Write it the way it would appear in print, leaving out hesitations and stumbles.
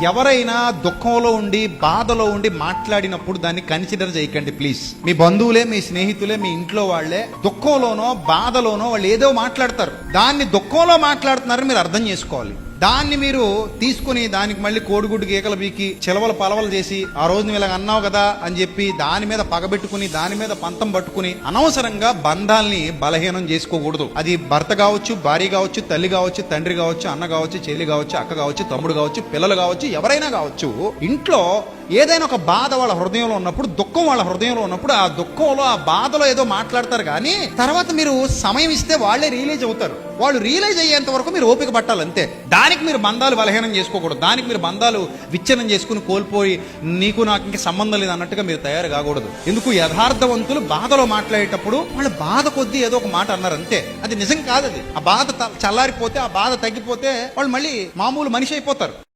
ఎవరైనా దుఃఖంలో ఉండి బాధలో ఉండి మాట్లాడినప్పుడు దాన్ని కన్సిడర్ చేయకండి ప్లీజ్. మీ బంధువులే, మీ స్నేహితులే, మీ ఇంట్లో వాళ్లే దుఃఖంలోనో బాధలోనో వాళ్ళు ఏదో మాట్లాడతారు. దాన్ని దుఃఖంలో మాట్లాడుతున్నారని మీరు అర్థం చేసుకోవాలి. దాన్ని మీరు తీసుకుని దానికి మళ్ళీ కోడిగుడ్డు గీకలు బీకి చిలవలు పలవలు చేసి ఆ రోజు నువ్వు ఇలాగ అన్నావు కదా అని చెప్పి దాని మీద పగబెట్టుకుని దాని మీద పంతం పట్టుకుని అనవసరంగా బంధాల్ని బలహీనం చేసుకోకూడదు. అది భర్త కావచ్చు, భార్య కావచ్చు, తల్లి కావచ్చు, తండ్రి కావచ్చు, అన్న కావచ్చు, చెల్లి కావచ్చు, అక్క కావచ్చు, తమ్ముడు కావచ్చు, పిల్లలు కావచ్చు, ఎవరైనా కావచ్చు. ఇంట్లో ఏదైనా ఒక బాధ వాళ్ళ హృదయంలో ఉన్నప్పుడు, దుఃఖం వాళ్ళ హృదయంలో ఉన్నప్పుడు ఆ దుఃఖంలో ఆ బాధలో ఏదో మాట్లాడతారు. కానీ తర్వాత మీరు సమయం ఇస్తే వాళ్ళే రియలైజ్ అవుతారు. వాళ్ళు రియలైజ్ అయ్యేంత వరకు మీరు ఓపిక పట్టాలి అంతే. దానికి మీరు బంధాలు బలహీనం చేసుకోకూడదు. దానికి మీరు బంధాలు విచ్ఛిన్నం చేసుకుని కోల్పోయి నీకు నాకు ఇంకా సంబంధం లేదు అన్నట్టుగా మీరు తయారు కాకూడదు. ఎందుకు యథార్థవంతులు బాధలో మాట్లాడేటప్పుడు వాళ్ళు బాధ కొద్దీ ఏదో ఒక మాట అన్నారు అంతే. అది నిజం కాదు. అది ఆ బాధ చల్లారిపోతే, ఆ బాధ తగ్గిపోతే వాళ్ళు మళ్ళీ మామూలు మనిషి అయిపోతారు.